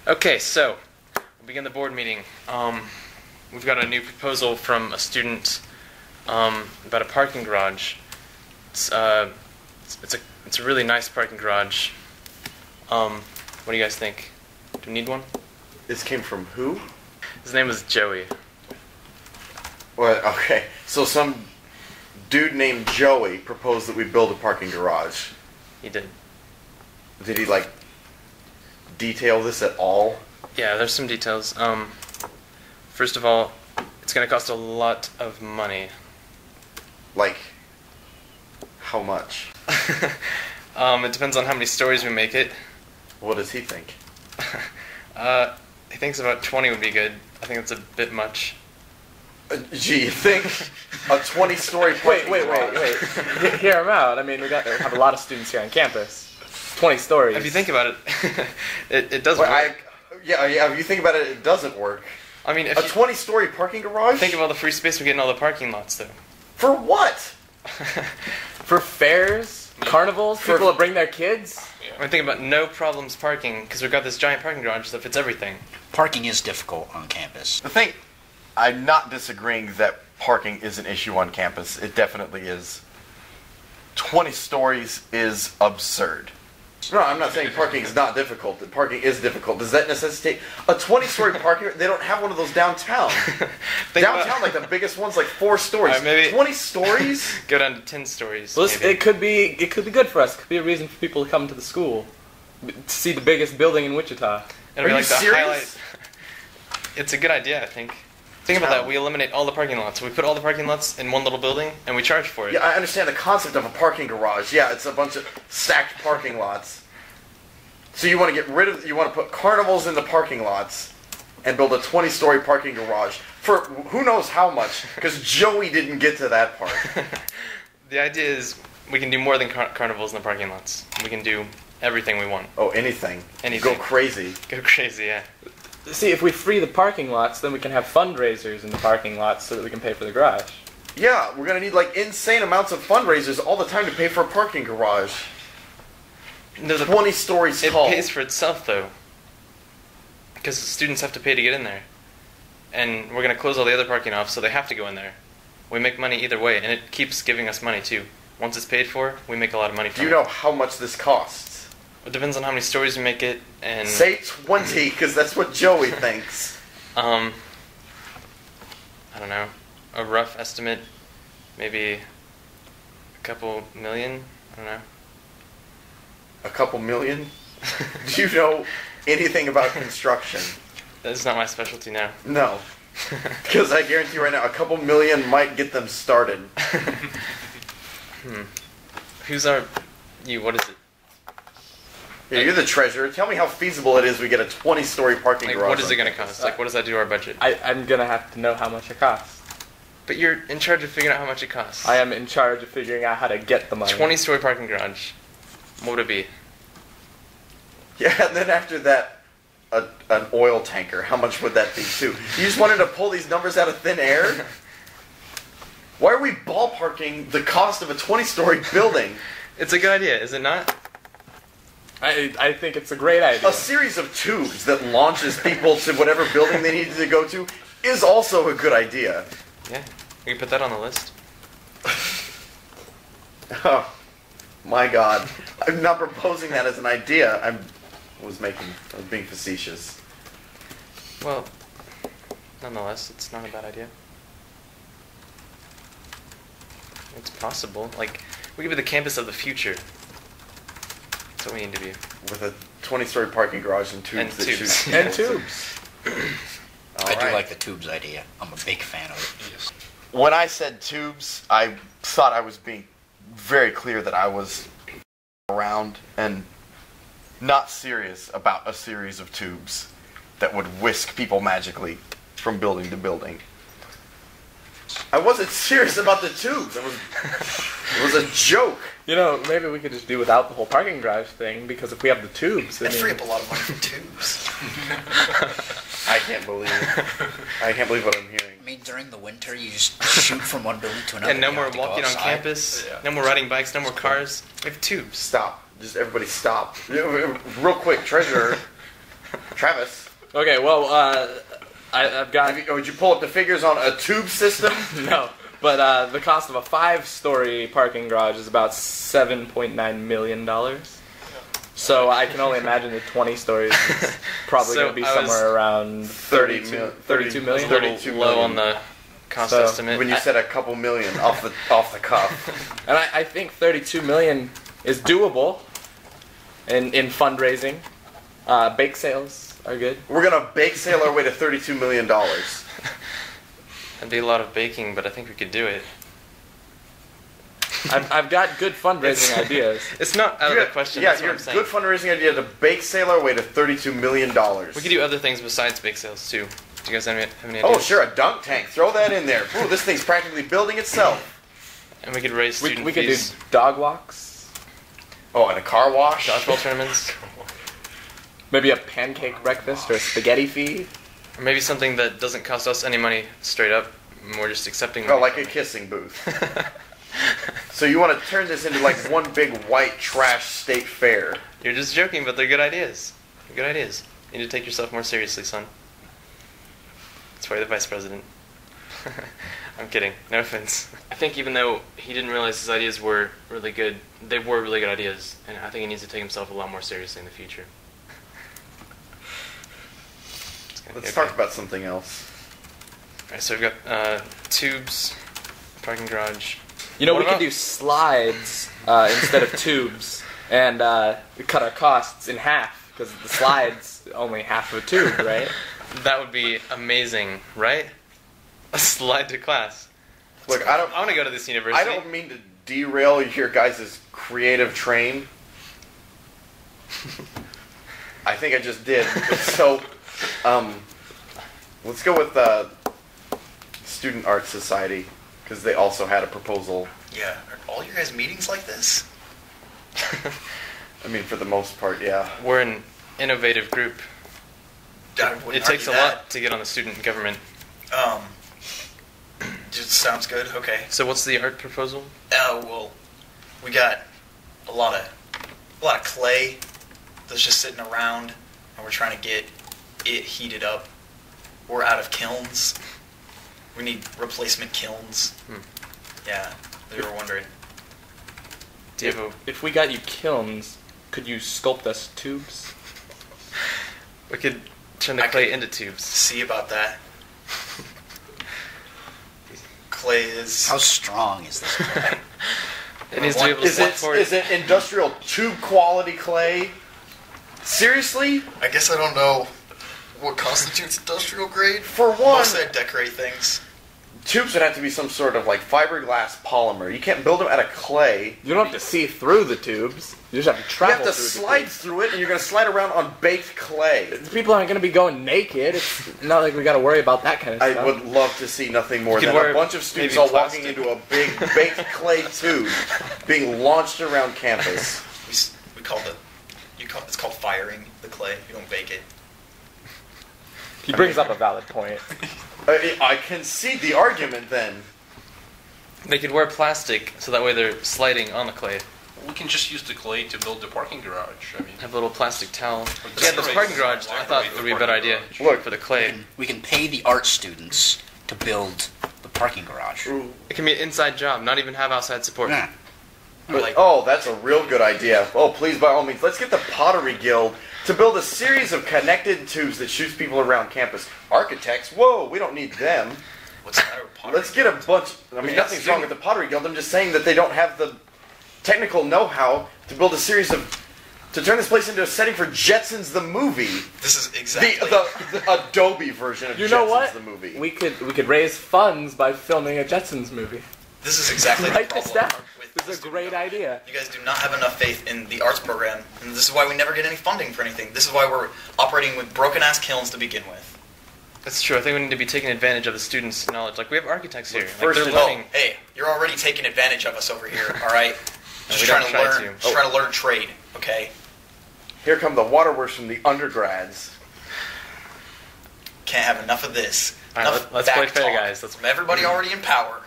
Okay, so we'll begin the board meeting. We've got a new proposal from a student about a parking garage. It's a really nice parking garage. What do you guys think? Do we need one? This came from who? His name is Joey. Well, okay. So some dude named Joey proposed that we build a parking garage. He did. Did he, like, detail this at all? Yeah, there's some details. First of all, it's going to cost a lot of money. Like, how much? It depends on how many stories we make it. What does he think? He thinks about 20 would be good. I think that's a bit much. Gee, you think a 20-story parking garage? Wait. Hear him out. I mean, we have a lot of students here on campus. 20 stories. If you think about it, it does work. Yeah, if you think about it, it doesn't work. I mean, if a 20-story parking garage? Think of all the free space we get in all the parking lots, though. For what? For fairs, carnivals, people that bring their kids. I'm thinking about no problems parking, because we've got this giant parking garage that fits everything. Parking is difficult on campus. The thing, I'm not disagreeing that parking is an issue on campus. It definitely is. 20 stories is absurd. No, I'm not saying parking is not difficult. Parking is difficult. Does that necessitate a 20-story parking? They don't have one of those downtown. Downtown, like the biggest one's like 4 stories. Right, maybe 20 stories? Go down to 10 stories. Well, it could be good for us. It could be a reason for people to come to the school, to see the biggest building in Wichita. It'll be Are like you serious? Highlight. It's a good idea, I think. Think about that. We eliminate all the parking lots. We put all the parking lots in one little building, and we charge for it. Yeah, I understand the concept of a parking garage. Yeah, it's a bunch of stacked parking lots. So you want to get rid of, you want to put carnivals in the parking lots and build a 20-story parking garage for who knows how much, because Joey didn't get to that part. The idea is we can do more than carnivals in the parking lots. We can do everything we want. Oh, anything. Anything. Go crazy. Go crazy, yeah. See, if we free the parking lots, then we can have fundraisers in the parking lots so that we can pay for the garage. Yeah, we're going to need like insane amounts of fundraisers all the time to pay for a parking garage. No, 20 stories tall. It pays for itself, though. Because students have to pay to get in there. And we're going to close all the other parking off, so they have to go in there. We make money either way, and it keeps giving us money, too. Once it's paid for, we make a lot of money from it. Do you know how much this costs? It depends on how many stories we make it, and... Say 20, because that's what Joey thinks. I don't know. A rough estimate, maybe a couple million? I don't know. A couple million? Do you know anything about construction? That's not my specialty now. No. Because I guarantee you right now, a couple million might get them started. Who's you? What is it? Yeah, you're the treasurer. Tell me how feasible it is we get a 20-story parking garage. What is it going to cost? What does that do to our budget? I'm going to have to know how much it costs. But you're in charge of figuring out how much it costs. I am in charge of figuring out how to get the money. 20-story parking garage. What would it be? Yeah, and then after that, an oil tanker. How much would that be, too? You just wanted to pull these numbers out of thin air? Why are we ballparking the cost of a 20-story building? It's a good idea, is it not? I think it's a great idea. A series of tubes that launches people to whatever building they need to go to is also a good idea. Yeah, we can put that on the list. Oh, my God. I'm not proposing that as an idea. I was being facetious. Well, nonetheless, it's not a bad idea. It's possible. Like, we could be the campus of the future. That's what we need to be. With a 20-story parking garage and tubes that shoot And tubes. I do like the tubes idea. I'm a big fan of it. When I said tubes, I thought I was being very clear that I was around and not serious about a series of tubes that would whisk people magically from building to building. I wasn't serious about the tubes. It was a joke. You know, maybe we could just do without the whole parking garage thing, because if we have the tubes... That'd free up a lot of money for tubes. I can't believe what I'm hearing. I mean, during the winter, you just shoot from one building to another. And no You more have to go walking on outside. campus, no more riding bikes, no more cars. We have tubes. Stop. Just everybody stop. Real quick, treasurer. Travis, Okay, well, I've got would you pull up the figures on a tube system? no, but the cost of a 5-story parking garage is about $7.9 million. So I can only imagine the 20 stories is probably So going to be I was somewhere around 32 million. It's a little 32 low million. on the cost So, estimate. When you said a couple million off the cuff. And I think 32 million is doable in fundraising. Bake sales are good. We're gonna bake sale our way to $32 million. That'd be a lot of baking, but I think we could do it. I've got good fundraising ideas. It's not out of the question. Yeah, that's what your I'm saying. good fundraising idea to bake sale our way to $32 million. We could do other things besides bake sales too. Do you guys have any ideas? Oh, sure, a dunk tank. Throw that in there. Ooh, this thing's practically building itself. And we could raise student We could do fees. dog walks. Oh, and a car wash. Dodgeball tournaments. Maybe a pancake breakfast or a spaghetti feed. Or maybe something that doesn't cost us any money straight up. We're just accepting Oh, money like from a it. kissing booth. So you want to turn this into like one big white trash state fair. You're just joking, but they're good ideas. They're good ideas. You need to take yourself more seriously, son. That's why you're the vice president. I'm kidding. No offense. I think even though he didn't realize his ideas were really good, they were really good ideas, and I think he needs to take himself a lot more seriously in the future. It's gonna be Let's okay. talk about something else. Alright, so we've got tubes, parking garage. You know, What we could about- do slides instead of tubes, and cut our costs in half because the slides only half of a tube, right? That would be amazing, right? A slide to class. Look, I want to go to this university. I don't mean to derail your guys' creative train. I think I just did. So, let's go with Student Art Society, because they also had a proposal. Yeah, are all your guys' meetings like this? I mean, for the most part, yeah. We're an innovative group. I wouldn't It takes a argue lot to get on the student government. that. Just sounds good. Okay. So what's the art proposal? Well, we got a lot of clay that's just sitting around, and we're trying to get it heated up. We're out of kilns. We need replacement kilns. Yeah, they were wondering. Do you have If we got you kilns, could you sculpt us tubes? we could turn the I clay could- into tubes. See about that. Clay is. How strong is this clay? It needs to be able to Is step it forward. is it industrial tube quality clay? Seriously? I guess I don't know what constitutes industrial grade. For one, Mostly I decorate things. tubes would have to be some sort of like fiberglass polymer. You can't build them out of clay. You don't have to see through the tubes. You just have to You travel have to through slide the tubes. through it, and you're going to slide around on baked clay. People aren't going to be going naked. It's not like we got to worry about that kind of I stuff. would love to see nothing more You could than a wear bunch of students maybe all walking plastic. into a big baked clay tube being launched around campus. We call it's called firing the clay. You don't bake it. He brings up a valid point. I concede the argument then. They could wear plastic so that way they're sliding on the clay. We can just use the clay to build the parking garage. I mean, Have a little plastic towel. Or Yeah, this decorate parking the garage, I line thought with would the be a better parking idea. garage. Look, For the clay. We can pay the art students to build the parking garage. It can be an inside job, not even have outside support. Yeah. But, oh, that's a real good idea. Oh, please, by all means, let's get the Pottery Guild to build a series of connected tubes that shoots people around campus. Architects, whoa, we don't need them. What's the matter with pottery? Let's get a bunch. I mean, got nothing's wrong with the Pottery Guild. I'm just saying that they don't have the technical know-how to build a series of. To turn this place into a setting for Jetsons the movie. This is exactly. The Adobe version of You Jetsons know what? the movie. We could raise funds by filming a Jetsons movie. This is exactly the Write problem. this down. with This the is a student great government. idea. You guys do not have enough faith in the arts program, and this is why we never get any funding for anything. This is why we're operating with broken-ass kilns to begin with. That's true. I think we need to be taking advantage of the students' knowledge. Like, we have architects here. Look, Like, first they're of learning. Hey, you're already taking advantage of us over here. All right, just we trying don't to try learn. to. Just trying to learn trade. Okay, Here come the waterworks from the undergrads. can't have enough of this. All right, Enough let's play back fair, talk guys. Let's- from everybody already in power.